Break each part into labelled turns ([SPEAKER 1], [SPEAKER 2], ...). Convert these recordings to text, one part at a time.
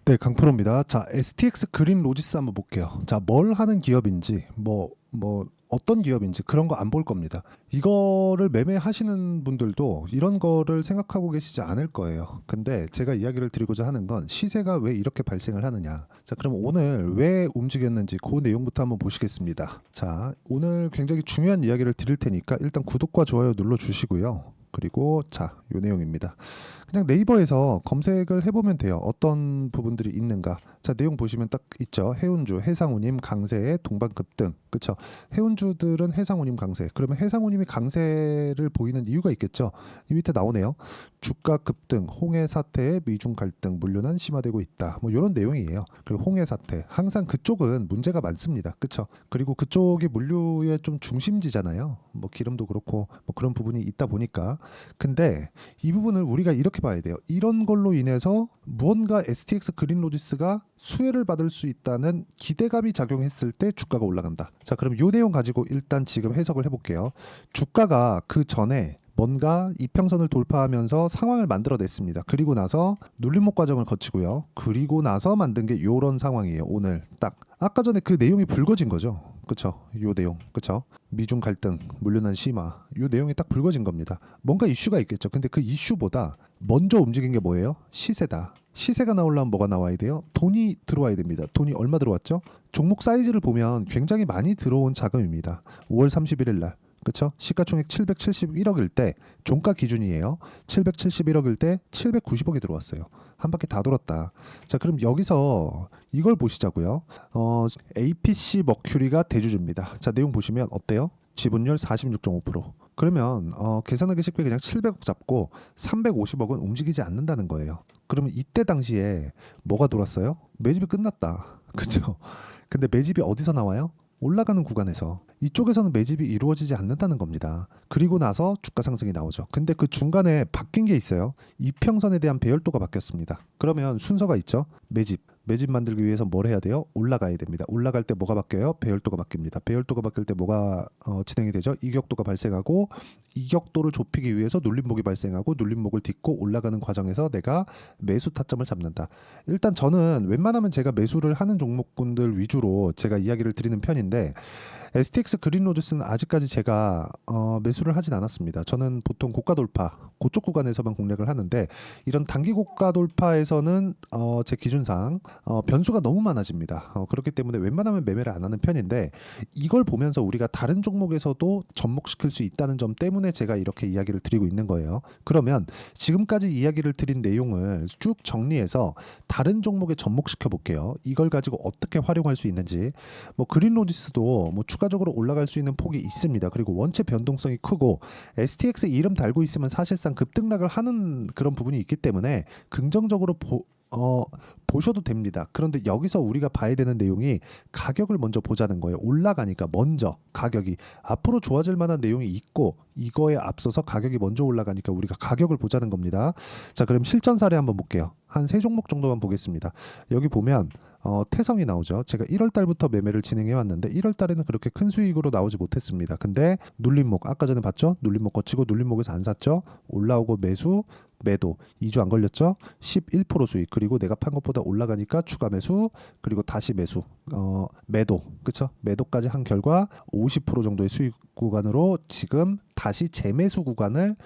[SPEAKER 1] 네, 강프로입니다. 자, STX 그린 로지스 한번 볼게요. 자, 뭘 하는 기업인지, 어떤 기업인지 그런 거 안 볼 겁니다. 이거를 매매하시는 분들도 이런 거를 생각하고 계시지 않을 거예요. 근데 제가 이야기를 드리고자 하는 건 시세가 왜 이렇게 발생을 하느냐. 자, 그럼 오늘 왜 움직였는지 그 내용부터 한번 보시겠습니다. 자, 오늘 굉장히 중요한 이야기를 드릴 테니까 일단 구독과 좋아요 눌러 주시고요. 그리고 자, 요 내용입니다. 그냥 네이버에서 검색을 해보면 돼요. 어떤 부분들이 있는가. 자, 내용 보시면 딱 있죠. 해운주, 해상운임, 강세, 동반급등. 그쵸? 해운주들은 해상운임 강세. 그러면 해상운임이 강세를 보이는 이유가 있겠죠. 이 밑에 나오네요. 주가 급등, 홍해 사태에 미중 갈등, 물류난 심화되고 있다. 뭐 이런 내용이에요. 그리고 홍해 사태. 항상 그쪽은 문제가 많습니다. 그쵸? 그리고 그쪽이 물류의 좀 중심지잖아요. 뭐 기름도 그렇고 뭐 그런 부분이 있다 보니까. 근데 이 부분을 우리가 이렇게 봐야 돼요. 이런 걸로 인해서 무언가 STX 그린로지스가 수혜를 받을 수 있다는 기대감이 작용했을 때 주가가 올라간다. 자, 그럼 이 내용 가지고 일단 지금 해석을 해볼게요. 주가가 그 전에 뭔가 이평선을 돌파하면서 상황을 만들어냈습니다. 그리고 나서 눌림목 과정을 거치고요. 그리고 나서 만든 게 이런 상황이에요. 오늘 딱 아까 전에 그 내용이 불거진 거죠. 그쵸? 요 내용, 그쵸? 미중 갈등, 물류난 심화, 요 내용이 딱 불거진 겁니다. 뭔가 이슈가 있겠죠. 근데 그 이슈보다 먼저 움직인 게 뭐예요? 시세다. 시세가 나오려면 뭐가 나와야 돼요? 돈이 들어와야 됩니다. 돈이 얼마 들어왔죠? 종목 사이즈를 보면 굉장히 많이 들어온 자금입니다. 5월 31일 날. 그쵸? 시가총액 771억일 때 종가 기준이에요. 771억일 때 790억이 들어왔어요. 한 바퀴 다 돌았다. 자, 그럼 여기서 이걸 보시자고요. APC 머큐리가 대주주입니다. 자, 내용 보시면 어때요? 지분율 46.5%. 그러면 계산하기 쉽게 그냥 700억 잡고 350억은 움직이지 않는다는 거예요. 그러면 이때 당시에 뭐가 돌았어요? 매집이 끝났다. 그죠? 근데 매집이 어디서 나와요? 올라가는 구간에서. 이쪽에서는 매집이 이루어지지 않는다는 겁니다. 그리고 나서 주가 상승이 나오죠. 근데 그 중간에 바뀐 게 있어요. 이평선에 대한 배열도가 바뀌었습니다. 그러면 순서가 있죠. 매집 만들기 위해서 뭘 해야 돼요? 올라가야 됩니다. 올라갈 때 뭐가 바뀌어요? 배열도가 바뀝니다. 배열도가 바뀔 때 뭐가 진행이 되죠? 이격도가 발생하고, 이격도를 좁히기 위해서 눌림목이 발생하고, 눌림목을 딛고 올라가는 과정에서 내가 매수 타점을 잡는다. 일단 저는 웬만하면 제가 매수를 하는 종목군들 위주로 제가 이야기를 드리는 편인데, STX 그린로지스는 아직까지 제가 매수를 하진 않았습니다. 저는 보통 고가 돌파, 그쪽 구간에서만 공략을 하는데, 이런 단기 고가 돌파에서는 제 기준상 변수가 너무 많아집니다. 그렇기 때문에 웬만하면 매매를 안 하는 편인데, 이걸 보면서 우리가 다른 종목에서도 접목시킬 수 있다는 점 때문에 제가 이렇게 이야기를 드리고 있는 거예요. 그러면 지금까지 이야기를 드린 내용을 쭉 정리해서 다른 종목에 접목시켜 볼게요. 이걸 가지고 어떻게 활용할 수 있는지. 뭐 그린로지스도 뭐 추가적으로 올라갈 수 있는 폭이 있습니다. 그리고 원체 변동성이 크고 STX 이름 달고 있으면 사실상 급등락을 하는 그런 부분이 있기 때문에 긍정적으로 보셔도 됩니다. 그런데 여기서 우리가 봐야 되는 내용이 가격을 먼저 보자는 거예요. 올라가니까 먼저 가격이 앞으로 좋아질 만한 내용이 있고, 이거에 앞서서 가격이 먼저 올라가니까 우리가 가격을 보자는 겁니다. 자, 그럼 실전 사례 한번 볼게요. 한 세 종목 정도만 보겠습니다. 여기 보면 태성이 나오죠. 제가 1월 달부터 매매를 진행해 왔는데 1월 달에는 그렇게 큰 수익으로 나오지 못했습니다. 근데 눌림목 아까 전에 봤죠? 눌림목 거치고 눌림목에서 안 샀죠? 올라오고 매수, 매도 2주 안 걸렸죠? 11% 수익. 그리고 내가 판 것보다 올라가니까 추가 매수, 그리고 다시 매수, 매도, 그쵸? 매도까지 한 결과 50% 정도의 수익 구간으로 지금 다시 재매수 구간을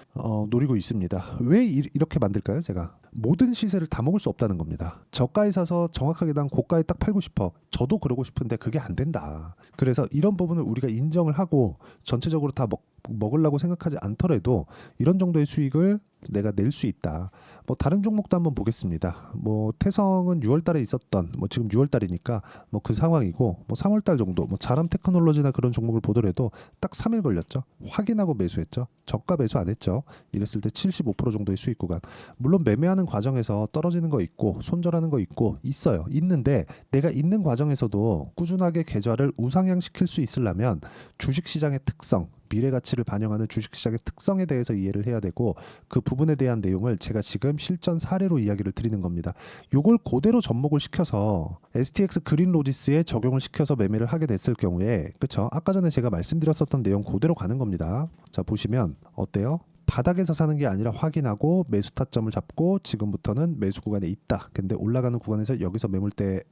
[SPEAKER 1] 노리고 있습니다. 왜 이렇게 만들까요? 제가 모든 시세를 다 먹을 수 없다는 겁니다. 저가에 사서 정확하게 난 고가에 딱 팔고 싶어. 저도 그러고 싶은데 그게 안 된다. 그래서 이런 부분을 우리가 인정을 하고 전체적으로 다 먹으려고 생각하지 않더라도 이런 정도의 수익을 내가 낼 수 있다. 뭐 다른 종목도 한번 보겠습니다. 뭐 태성은 6월 달에 있었던, 뭐 지금 6월 달이니까 뭐 그 상황이고, 뭐 3월 달 정도 뭐 자람 테크놀로지나 그런 종목을 보더라도 딱 3일 걸렸죠. 확인하고 매수했죠. 저가 매수 안 했죠. 이랬을 때 75% 정도의 수익 구간. 물론 매매하는 과정에서 떨어지는 거 있고 손절하는 거 있고 있어요. 있는데 내가 있는 과정에서도 꾸준하게 계좌를 우상향시킬 수 있으려면 주식시장의 특성, 미래 가치를 반영하는 주식시장의 특성에 대해서 이해를 해야 되고, 그 부분에 대한 내용을 제가 지금 실전 사례로 이야기를 드리는 겁니다. 요걸 그대로 접목을 시켜서 STX 그린로지스에 적용을 시켜서 매매를 하게 됐을 경우에, 그쵸? 아까 전에 제가 말씀드렸었던 내용 그대로 가는 겁니다. 자, 보시면 어때요? 바닥에서 사는 게 아니라 확인하고 매수 타점을 잡고 지금부터는 매수 구간에 있다. 근데 올라가는 구간에서 여기서 매물대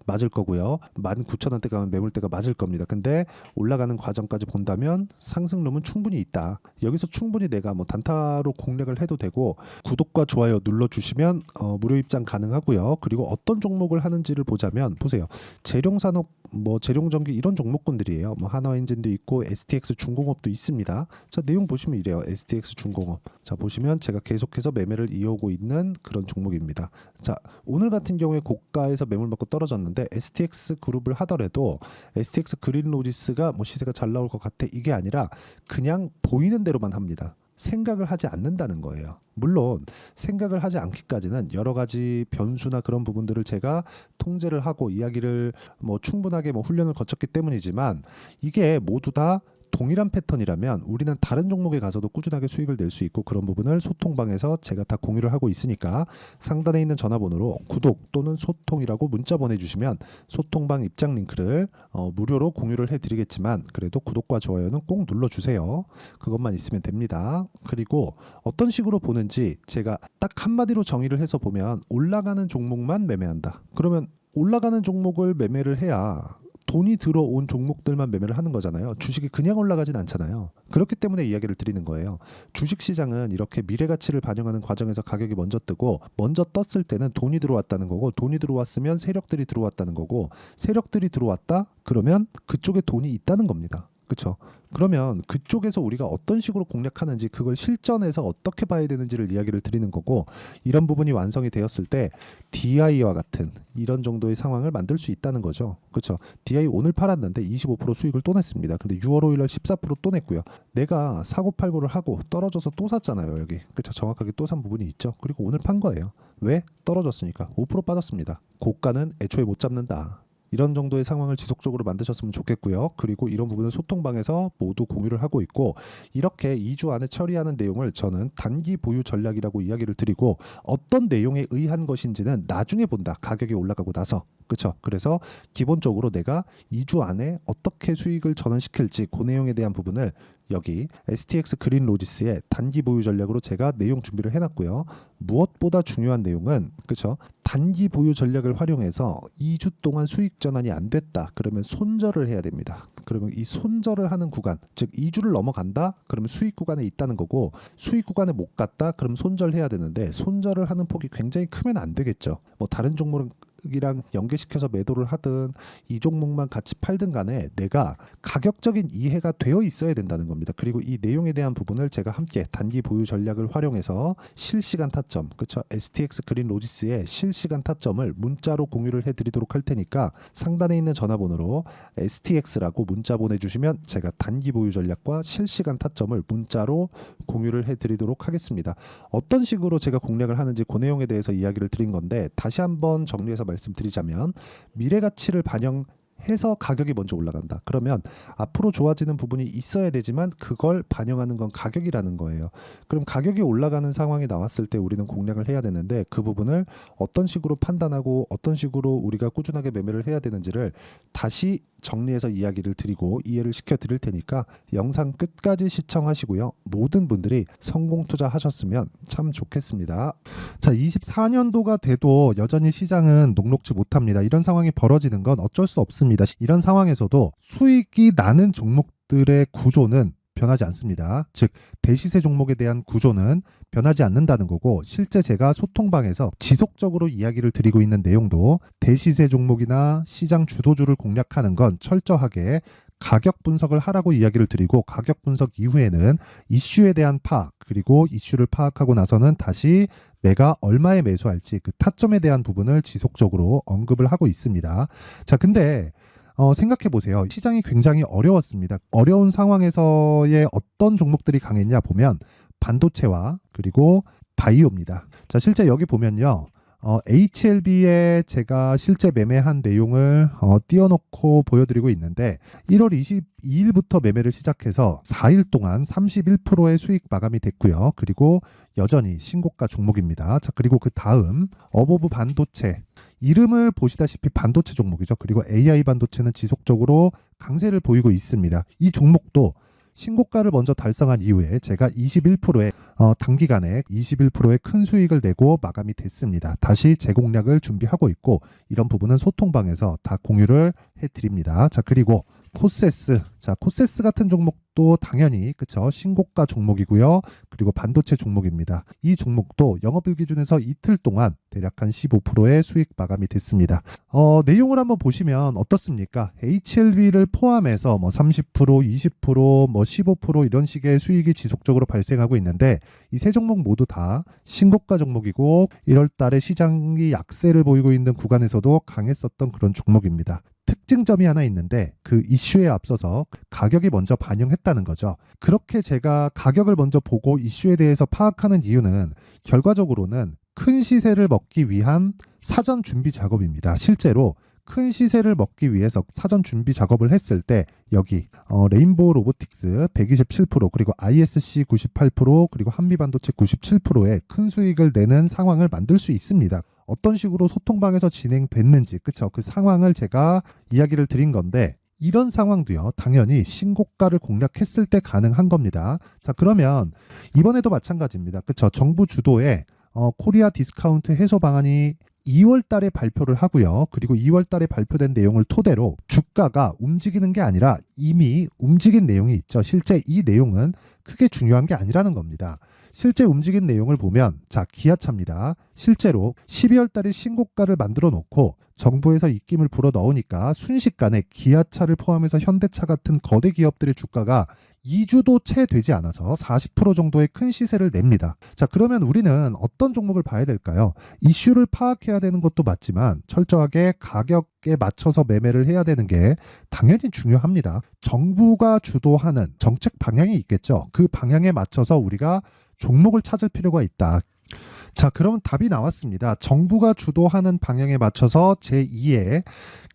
[SPEAKER 1] 맞을 거고요. 19,000원대 가면 매물대가 맞을 겁니다. 근데 올라가는 과정까지 본다면 상승룸은 충분히 있다. 여기서 충분히 내가 뭐 단타로 공략을 해도 되고, 구독과 좋아요 눌러주시면 무료 입장 가능하고요. 그리고 어떤 종목을 하는지를 보자면, 보세요. 재룡산업, 뭐 재룡전기 이런 종목군들이에요. 뭐 하나엔진도 있고 STX 중공업도 있습니다. 자, 내용 보시면 이래요. STX 중공업. 자, 보시면 제가 계속해서 매매를 이어오고 있는 그런 종목입니다. 자, 오늘 같은 경우에 고가에서 매물 맞고 떨어졌는데 STX 그룹을 하더라도 STX 그린로지스가 뭐 시세가 잘 나올 것 같아, 이게 아니라 그냥 보이는 대로만 합니다. 생각을 하지 않는다는 거예요. 물론 생각을 하지 않기까지는 여러 가지 변수나 그런 부분들을 제가 통제를 하고 이야기를 뭐 충분하게 뭐 훈련을 거쳤기 때문이지만, 이게 모두 다 동일한 패턴이라면 우리는 다른 종목에 가서도 꾸준하게 수익을 낼 수 있고, 그런 부분을 소통방에서 제가 다 공유를 하고 있으니까 상단에 있는 전화번호로 구독 또는 소통이라고 문자 보내주시면 소통방 입장 링크를 무료로 공유를 해드리겠지만, 그래도 구독과 좋아요는 꼭 눌러주세요. 그것만 있으면 됩니다. 그리고 어떤 식으로 보는지 제가 딱 한마디로 정의를 해서 보면, 올라가는 종목만 매매한다. 그러면 올라가는 종목을 매매를 해야 돈이 들어온 종목들만 매매를 하는 거잖아요. 주식이 그냥 올라가진 않잖아요. 그렇기 때문에 이야기를 드리는 거예요. 주식시장은 이렇게 미래가치를 반영하는 과정에서 가격이 먼저 뜨고, 먼저 떴을 때는 돈이 들어왔다는 거고, 돈이 들어왔으면 세력들이 들어왔다는 거고, 세력들이 들어왔다? 그러면 그쪽에 돈이 있다는 겁니다. 그렇죠? 그러면 그쪽에서 우리가 어떤 식으로 공략하는지, 그걸 실전에서 어떻게 봐야 되는지를 이야기를 드리는 거고, 이런 부분이 완성이 되었을 때 DI와 같은 이런 정도의 상황을 만들 수 있다는 거죠. 그렇죠? DI 오늘 팔았는데 25% 수익을 또 냈습니다. 근데 6월 5일 날 14%또 냈고요. 내가 사고 팔고를 하고 떨어져서 또 샀잖아요. 여기. 그렇죠? 정확하게 또 산 부분이 있죠. 그리고 오늘 판 거예요. 왜? 떨어졌으니까. 5% 빠졌습니다. 고가는 애초에 못 잡는다. 이런 정도의 상황을 지속적으로 만드셨으면 좋겠고요. 그리고 이런 부분은 소통방에서 모두 공유를 하고 있고, 이렇게 2주 안에 처리하는 내용을 저는 단기 보유 전략이라고 이야기를 드리고, 어떤 내용에 의한 것인지는 나중에 본다. 가격이 올라가고 나서. 그렇죠? 그래서 기본적으로 내가 2주 안에 어떻게 수익을 전환시킬지, 그 내용에 대한 부분을 여기 STX 그린로지스의 단기 보유 전략으로 제가 내용 준비를 해놨고요. 무엇보다 중요한 내용은, 그렇죠? 단기 보유 전략을 활용해서 2주 동안 수익 전환이 안 됐다. 그러면 손절을 해야 됩니다. 그러면 이 손절을 하는 구간, 즉 2주를 넘어간다? 그러면 수익 구간에 있다는 거고, 수익 구간에 못 갔다? 그럼 손절해야 되는데, 손절을 하는 폭이 굉장히 크면 안 되겠죠. 뭐 다른 종목은 이랑 연계시켜서 매도를 하든 이 종목만 같이 팔든 간에 내가 가격적인 이해가 되어 있어야 된다는 겁니다. 그리고 이 내용에 대한 부분을 제가 함께 단기 보유 전략을 활용해서 실시간 타점, 그렇죠? STX 그린로지스의 실시간 타점을 문자로 공유를 해드리도록 할 테니까, 상단에 있는 전화번호로 STX라고 문자 보내주시면 제가 단기 보유 전략과 실시간 타점을 문자로 공유를 해드리도록 하겠습니다. 어떤 식으로 제가 공략을 하는지 그 내용에 대해서 이야기를 드린 건데, 다시 한번 정리해서 말씀드리자면, 미래가치를 반영해서 가격이 먼저 올라간다. 그러면 앞으로 좋아지는 부분이 있어야 되지만 그걸 반영하는 건 가격이라는 거예요. 그럼 가격이 올라가는 상황이 나왔을 때 우리는 공략을 해야 되는데, 그 부분을 어떤 식으로 판단하고 어떤 식으로 우리가 꾸준하게 매매를 해야 되는지를 다시 정리해서 이야기를 드리고 이해를 시켜 드릴 테니까 영상 끝까지 시청하시고요. 모든 분들이 성공 투자하셨으면 참 좋겠습니다. 자, 24년도가 돼도 여전히 시장은 녹록지 못합니다. 이런 상황이 벌어지는 건 어쩔 수 없습니다. 이런 상황에서도 수익이 나는 종목들의 구조는 변하지 않습니다. 즉 대시세 종목에 대한 구조는 변하지 않는다는 거고, 실제 제가 소통방에서 지속적으로 이야기를 드리고 있는 내용도, 대시세 종목이나 시장 주도주를 공략하는 건 철저하게 가격 분석을 하라고 이야기를 드리고, 가격 분석 이후에는 이슈에 대한 파악, 그리고 이슈를 파악하고 나서는 다시 내가 얼마에 매수할지 그 타점에 대한 부분을 지속적으로 언급을 하고 있습니다. 자, 근데 생각해 보세요. 시장이 굉장히 어려웠습니다. 어려운 상황에서의 어떤 종목들이 강했냐 보면 반도체와 그리고 바이오입니다. 자, 실제 여기 보면요. HLB에 제가 실제 매매한 내용을 띄워놓고 보여드리고 있는데, 1월 22일부터 매매를 시작해서 4일 동안 31%의 수익 마감이 됐고요. 그리고 여전히 신고가 종목입니다. 자, 그리고 그 다음 어보브 반도체, 이름을 보시다시피 반도체 종목이죠. 그리고 AI 반도체는 지속적으로 강세를 보이고 있습니다. 이 종목도
[SPEAKER 2] 신고가를 먼저 달성한 이후에 제가 21%의 단기간에 21%의 큰 수익을 내고 마감이 됐습니다. 다시 재공략을 준비하고 있고 이런 부분은 소통방에서 다 공유를 해드립니다. 자, 그리고 코세스. 자, 코세스 같은 종목도 당연히 그쵸, 신고가 종목이고요. 그리고 반도체 종목입니다. 이 종목도 영업일 기준에서 이틀 동안 대략 한 15%의 수익 마감이 됐습니다. 내용을 한번 보시면 어떻습니까? HLB를 포함해서 뭐 30%, 20%, 뭐 15% 이런 식의 수익이 지속적으로 발생하고 있는데 이 세 종목 모두 다 신고가 종목이고 1월 달에 시장이 약세를 보이고 있는 구간에서도 강했었던 그런 종목입니다. 특징점이 하나 있는데 그 이슈에 앞서서 가격이 먼저 반영했다는 거죠. 그렇게 제가 가격을 먼저 보고 이슈에 대해서 파악하는 이유는 결과적으로는 큰 시세를 먹기 위한 사전 준비 작업입니다. 실제로 큰 시세를 먹기 위해서 사전 준비 작업을 했을 때 여기 레인보우 로보틱스 127% 그리고 ISC 98% 그리고 한미반도체 97%의 큰 수익을 내는 상황을 만들 수 있습니다. 어떤 식으로 소통방에서 진행됐는지 그쵸, 그 상황을 제가 이야기를 드린 건데 이런 상황도요 당연히 신고가를 공략했을 때 가능한 겁니다. 자, 그러면 이번에도 마찬가지입니다. 그쵸, 정부 주도의 코리아 디스카운트 해소 방안이 2월 달에 발표를 하고요. 그리고 2월 달에 발표된 내용을 토대로 주가가 움직이는 게 아니라 이미 움직인 내용이 있죠. 실제 이 내용은 크게 중요한 게 아니라는 겁니다. 실제 움직인 내용을 보면 자, 기아차입니다. 실제로 12월 달에 신고가를 만들어 놓고 정부에서 입김을 불어 넣으니까 순식간에 기아차를 포함해서 현대차 같은 거대 기업들의 주가가 2주도 채 되지 않아서 40% 정도의 큰 시세를 냅니다. 자, 그러면 우리는 어떤 종목을 봐야 될까요? 이슈를 파악해야 되는 것도 맞지만 철저하게 가격에 맞춰서 매매를 해야 되는 게 당연히 중요합니다. 정부가 주도하는 정책 방향이 있겠죠. 그 방향에 맞춰서 우리가 종목을 찾을 필요가 있다. 자, 그러면 답이 나왔습니다. 정부가 주도하는 방향에 맞춰서 제2의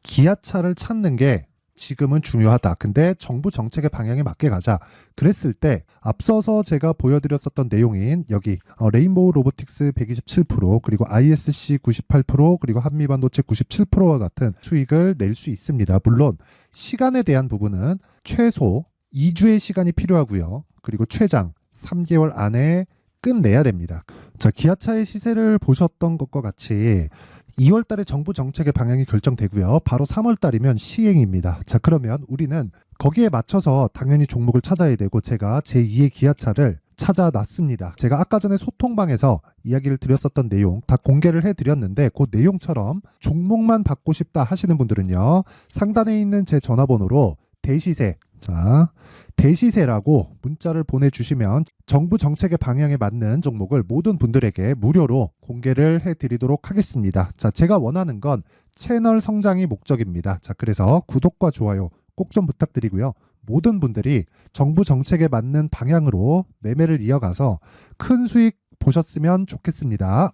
[SPEAKER 2] 기아차를 찾는 게 지금은 중요하다. 근데 정부 정책의 방향에 맞게 가자. 그랬을 때 앞서서 제가 보여드렸었던 내용인 여기 레인보우 로보틱스 127% 그리고 ISC 98% 그리고 한미반도체 97%와 같은 수익을 낼 수 있습니다. 물론 시간에 대한 부분은 최소 2주의 시간이 필요하고요. 그리고 최장 3개월 안에 끝내야 됩니다. 자, 기아차의 시세를 보셨던 것과 같이 2월 달에 정부 정책의 방향이 결정되고요. 바로 3월 달이면 시행입니다. 자, 그러면 우리는 거기에 맞춰서 당연히 종목을 찾아야 되고 제가 제2의 기아차를 찾아놨습니다. 제가 아까 전에 소통방에서 이야기를 드렸었던 내용 다 공개를 해드렸는데 그 내용처럼 종목만 받고 싶다 하시는 분들은요. 상단에 있는 제 전화번호로 대시세, 자, 대시세라고 문자를 보내주시면 정부 정책의 방향에 맞는 종목을 모든 분들에게 무료로 공개를 해드리도록 하겠습니다. 자, 제가 원하는 건 채널 성장이 목적입니다. 자, 그래서 구독과 좋아요 꼭 좀 부탁드리고요. 모든 분들이 정부 정책에 맞는 방향으로 매매를 이어가서 큰 수익 보셨으면 좋겠습니다.